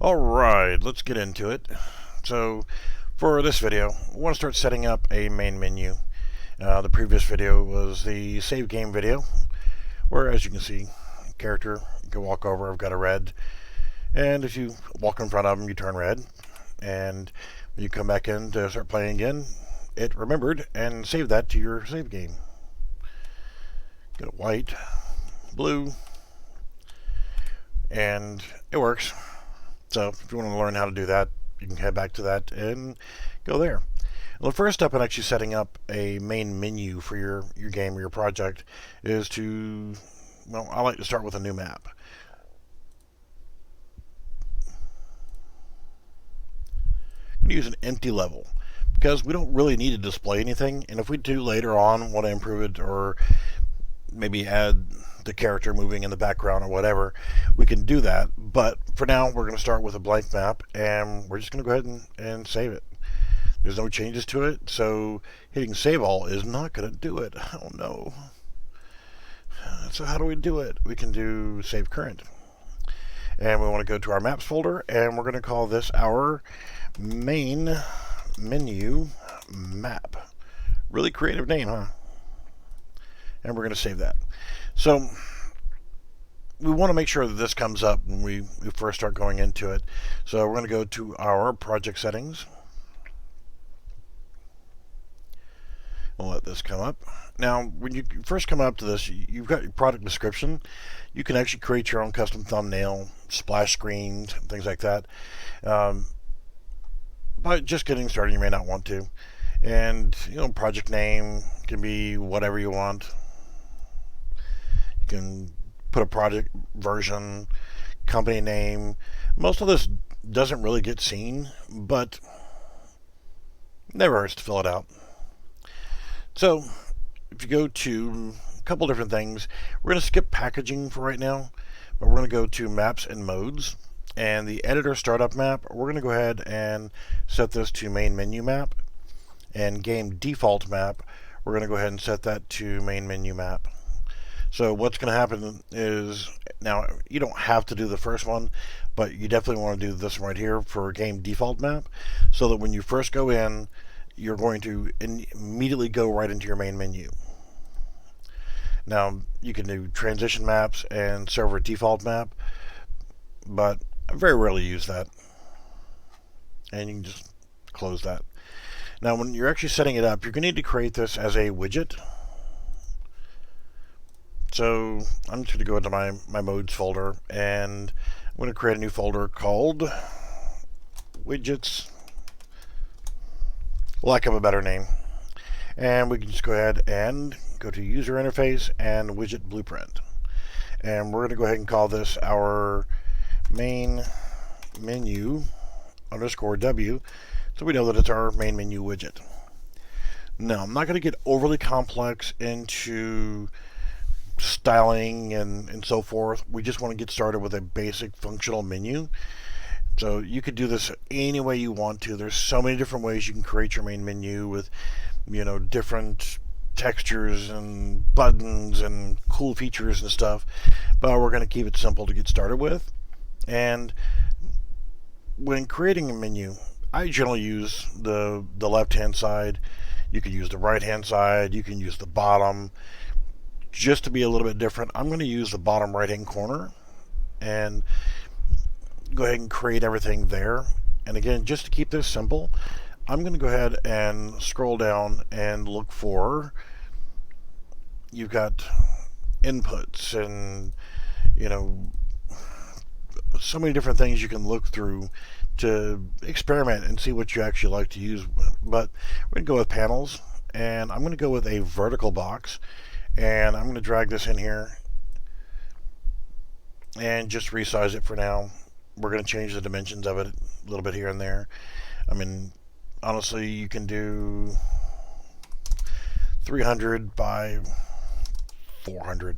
Alright, let's get into it. So, for this video, I want to start setting up a main menu. The previous video was the save game video, where as you can see, character, you can walk over, I've got a red, and if you walk in front of them, you turn red, and when you come back in to start playing again, it remembered and saved that to your save game. Got a white, blue, and it works. So if you want to learn how to do that, you can head back to that and go there. Well, the first step in actually setting up a main menu for your game or your project is to, well, I like to start with a new map. I'm going to use an empty level because we don't really need to display anything, and if we do later on want to improve it or maybe add the character moving in the background or whatever, we can do that. But for now, we're going to start with a blank map, and we're just going to go ahead and save it. There's no changes to it, so hitting save all is not going to do it. Oh no. So how do we do it? We can do save current. And we want to go to our maps folder, and we're going to call this our main menu map. Really creative name, huh? And we're going to save that. So we want to make sure that this comes up when we first start going into it. So we're going to go to our project settings. We'll let this come up. Now, when you first come up to this, you've got your product description. You can actually create your own custom thumbnail, splash screens, things like that. But just getting started, you may not want to. And, project name can be whatever you want. You can put a project version, company name. Most of this doesn't really get seen, but never hurts to fill it out. So if you go to a couple different things, we're going to skip packaging for right now, but we're going to go to maps and modes, and the editor startup map, we're going to go ahead and set this to main menu map, and game default map, we're going to go ahead and set that to main menu map. So what's going to happen is, now you don't have to do the first one, but you definitely want to do this one right here for game default map, so that when you first go in, you're going to immediately go right into your main menu. Now you can do transition maps and server default map, but I very rarely use that, and you can just close that. Now when you're actually setting it up, you're going to need to create this as a widget. So I'm just going to go into my modes folder, and I'm going to create a new folder called widgets, lack of a better name. And we can just go ahead and go to user interface and widget blueprint. And we're going to go ahead and call this our main menu underscore W, so we know that it's our main menu widget. Now, I'm not going to get overly complex into styling and so forth. We just want to get started with a basic functional menu. So you could do this any way you want to. There's so many different ways you can create your main menu with, different textures and buttons and cool features and stuff. But we're going to keep it simple to get started with. And when creating a menu, I generally use the left-hand side. You can use the right-hand side. You can use the bottom. Just to be a little bit different, I'm going to use the bottom right-hand corner and go ahead and create everything there. And again, just to keep this simple, I'm going to go ahead and scroll down and look for, you've got inputs and, so many different things you can look through to experiment and see what you actually like to use. But we're going to go with panels, and I'm going to go with a vertical box, and I'm going to drag this in here and just resize it for now. We're going to change the dimensions of it a little bit here and there. I mean, honestly, you can do 300 by 400.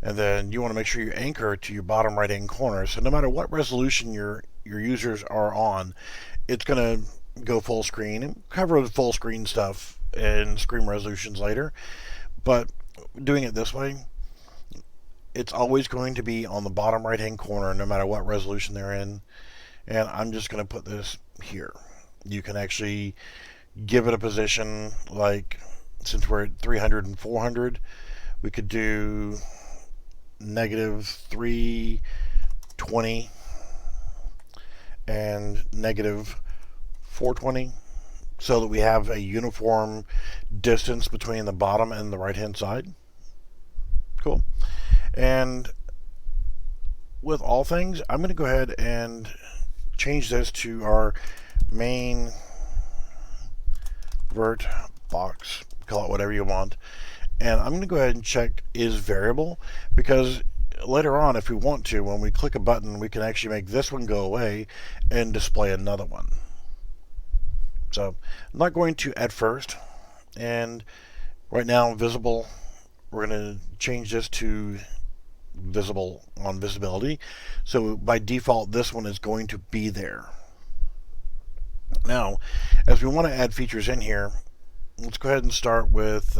And then you want to make sure you anchor to your bottom right hand corner. So no matter what resolution your users are on, it's going to go full screen and cover the full screen stuff and screen resolutions later. But doing it this way, it's always going to be on the bottom right hand corner no matter what resolution they're in. and I'm just going to put this here. You can actually give it a position, like since we're at 300 and 400, we could do negative 320 and negative 420, so that we have a uniform distance between the bottom and the right hand side. Cool. And with all things, I'm going to go ahead and change this to our main vert box. Call it whatever you want. And I'm going to go ahead and check is variable, because later on, if we want to, when we click a button, we can actually make this one go away and display another one. So I'm not going to at first. And right now, visible, we're going to change this to visible on visibility. So by default, this one is going to be there. Now, as we want to add features in here, let's go ahead and start with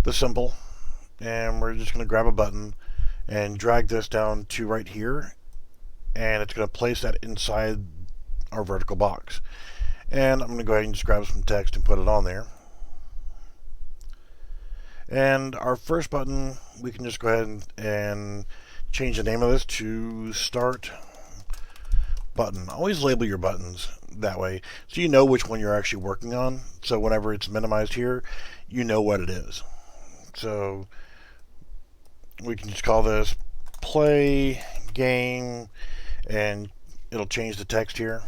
the symbol. And we're just going to grab a button and drag this down to right here. And it's going to place that inside our vertical box. And I'm going to go ahead and just grab some text and put it on there. And our first button, we can just go ahead and change the name of this to Start Button. Always label your buttons that way, so you know which one you're actually working on. So whenever it's minimized here, you know what it is. So we can just call this Play Game, and it'll change the text here.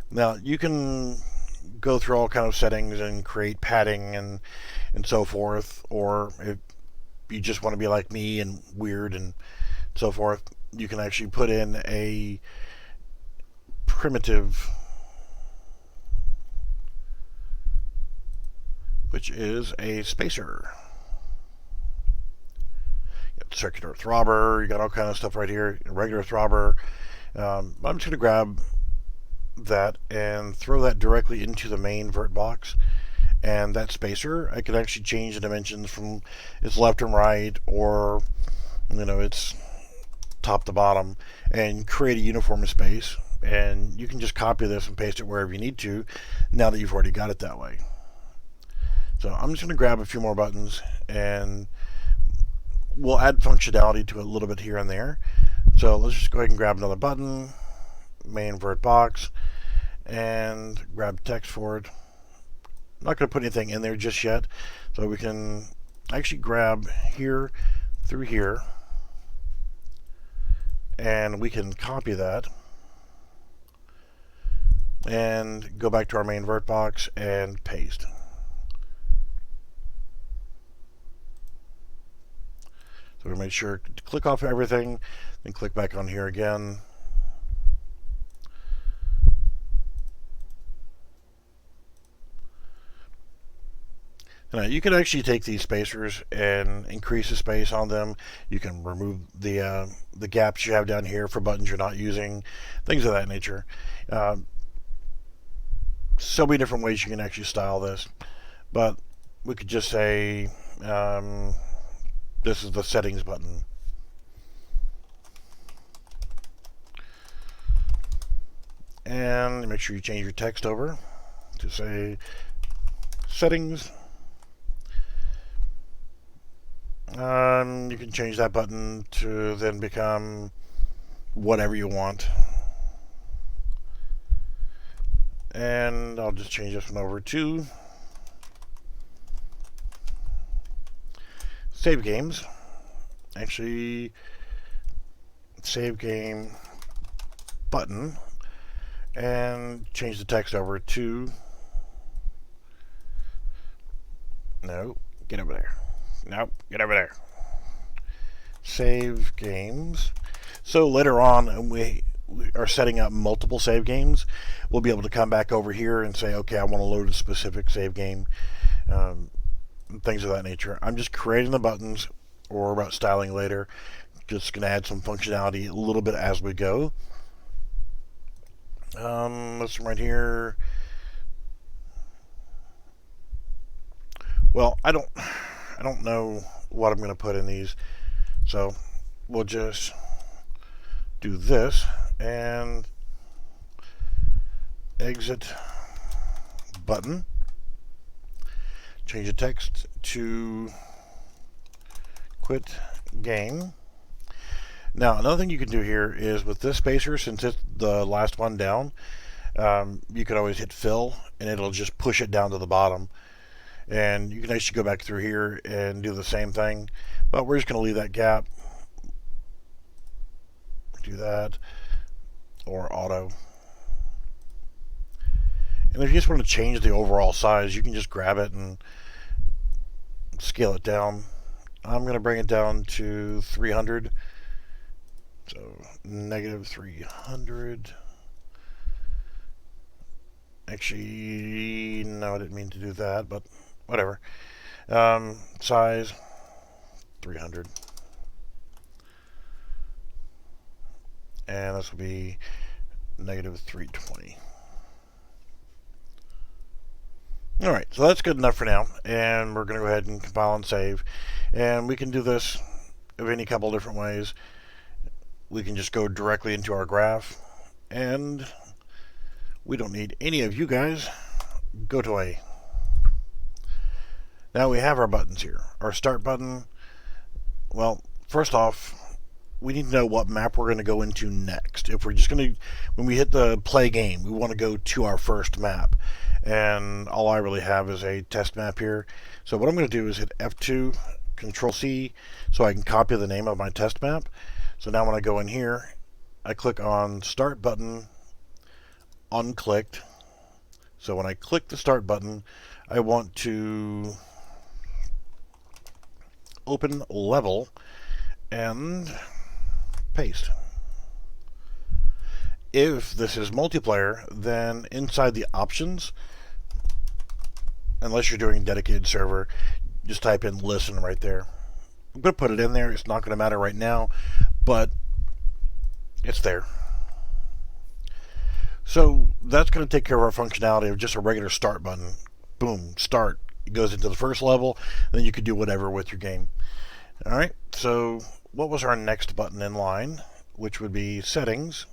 Now you can go through all kind of settings and create padding and so forth, or if you just want to be like me and weird and so forth, you can actually put in a primitive, which is a spacer. You got circular throbber, you got all kind of stuff right here, regular throbber. I'm just going to grab that and throw that directly into the main vert box. And that spacer, I can actually change the dimensions from its left and right, or its top to bottom, and create a uniform space. And you can just copy this and paste it wherever you need to, now that you've already got it that way. So I'm just going to grab a few more buttons, and we'll add functionality to it a little bit here and there. So let's just go ahead and grab another button, main vert box, and grab text for it. I'm not going to put anything in there just yet, so we can actually grab here through here, and we can copy that and go back to our main vert box and paste. So we make sure to click off everything, then click back on here again. Now, you can actually take these spacers and increase the space on them. You can remove the gaps you have down here for buttons you're not using, things of that nature. So many different ways you can actually style this. But we could just say this is the settings button. And make sure you change your text over to say settings. You can change that button to then become whatever you want. And I'll just change this one over to Save Games. Actually, Save Game button. And change the text over to, no, get over there. Nope, get over there. Save games. So later on, we are setting up multiple save games. We'll be able to come back over here and say, okay, I want to load a specific save game, things of that nature. I'm just creating the buttons, or about styling later. Just going to add some functionality a little bit as we go. Let's right here. Well, I don't know what I'm going to put in these, so we'll just do this and exit button. Change the text to quit game. Now, another thing you can do here is with this spacer, since it's the last one down, you can always hit fill and it'll just push it down to the bottom. And you can actually go back through here and do the same thing, but we're just going to leave that gap. Do that, or auto. And if you just want to change the overall size, you can just grab it and scale it down. I'm going to bring it down to 300. So negative 300. Actually, no, I didn't mean to do that, but whatever. Size 300. And this will be negative 320. Alright, so that's good enough for now, and we're going to go ahead and compile and save. And we can do this of any couple different ways. We can just go directly into our graph, and we don't need any of you guys. Go to A. Now we have our buttons here. Our start button, well, first off, we need to know what map we're going to go into next. If we're just going to, when we hit the play game, we want to go to our first map. And all I really have is a test map here. So what I'm going to do is hit F2, Control C, so I can copy the name of my test map. So now when I go in here, I click on Start button, unclicked. So when I click the Start button, I want to open level and paste. If this is multiplayer, then inside the options, unless you're doing a dedicated server, just type in listen right there. I'm going to put it in there. It's not going to matter right now, but it's there. So that's going to take care of our functionality of just a regular start button. Boom, start. It goes into the first level, then you can do whatever with your game. Alright, so what was our next button in line, which would be settings.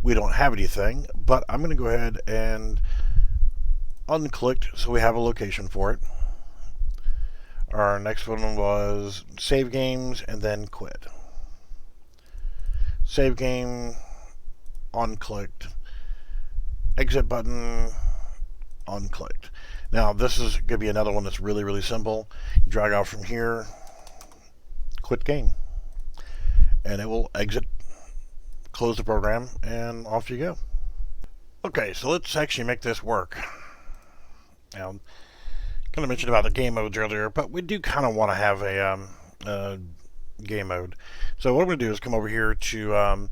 We don't have anything, but I'm going to go ahead and unclicked so we have a location for it. Our next one was save games and then quit. Save game, unclicked. Exit button, unclicked. Now this is going to be another one that's really, really simple. You drag out from here, quit game, and it will exit, close the program, and off you go. Okay, so let's actually make this work. Now, I'm going to mention about the game modes earlier, but we do kind of want to have a game mode. So what I'm going to do is come over here to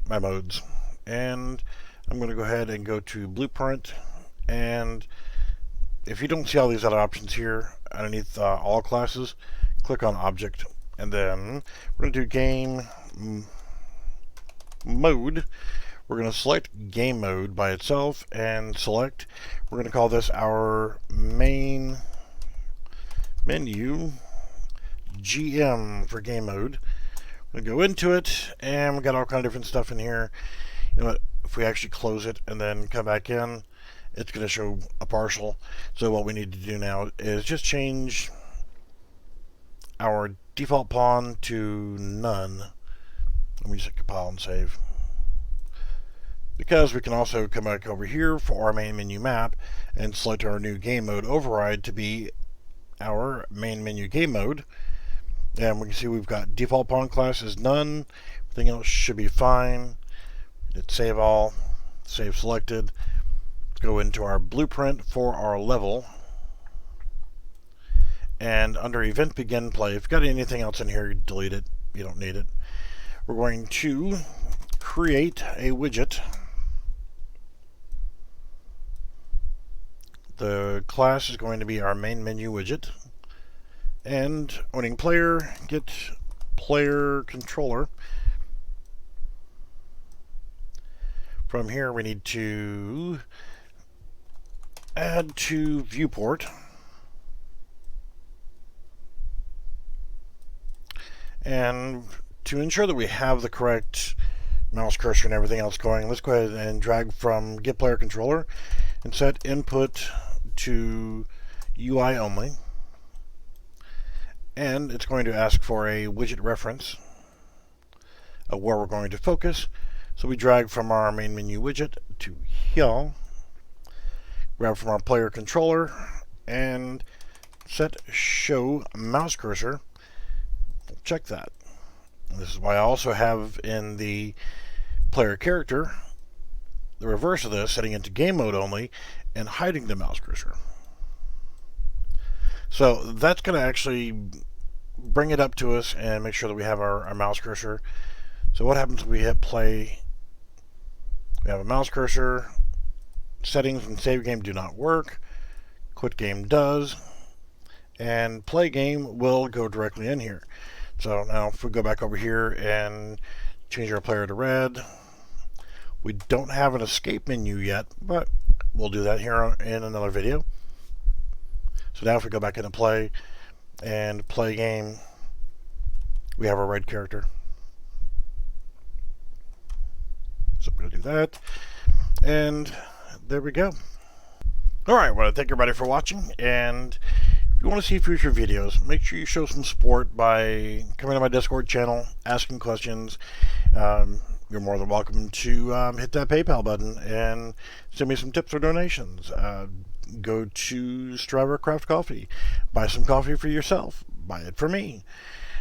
my modes, and I'm going to go ahead and go to Blueprint, and if you don't see all these other options here underneath all classes, click on Object, and then we're going to do Game Mode. We're going to select Game Mode by itself and select, we're going to call this our main menu, GM for Game Mode. We're going to go into it, and we got all kind of different stuff in here. You know what, if we actually close it and then come back in, it's going to show a partial. So what we need to do now is just change our default pawn to none. Let me just compile and save. Because we can also come back over here for our main menu map and select our new game mode override to be our main menu game mode. And we can see we've got default pawn class is none. Everything else should be fine. Hit save all, save selected. Let's go into our blueprint for our level. And under event begin play, if you've got anything else in here, delete it. You don't need it. We're going to create a widget. The class is going to be our main menu widget. And owning player, get player controller. From here we need to add to viewport. And to ensure that we have the correct mouse cursor and everything else going, let's go ahead and drag from Get Player Controller and set input to UI only. And it's going to ask for a widget reference of where we're going to focus. So we drag from our main menu widget to here, grab from our player controller, and set show mouse cursor. Check that. This is why I also have in the player character the reverse of this, setting into game mode only and hiding the mouse cursor. So that's going to actually bring it up to us and make sure that we have our mouse cursor. So what happens when we hit play? We have a mouse cursor. Settings and save game do not work. Quit game does. And play game will go directly in here. So now if we go back over here and change our player to red, we don't have an escape menu yet, but we'll do that here in another video. So now if we go back into play and play game, we have our red character. So we're going to do that. And there we go. Alright, well, thank everybody for watching. And if you want to see future videos, make sure you show some support by coming to my Discord channel, asking questions. You're more than welcome to hit that PayPal button and send me some tips or donations. Go to Striver Craft Coffee. Buy some coffee for yourself. Buy it for me.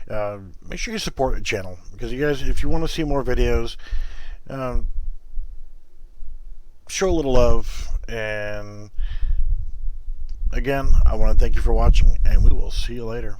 Make sure you support the channel, because you guys, if you want to see more videos, show a little love. And again, I want to thank you for watching, and we will see you later.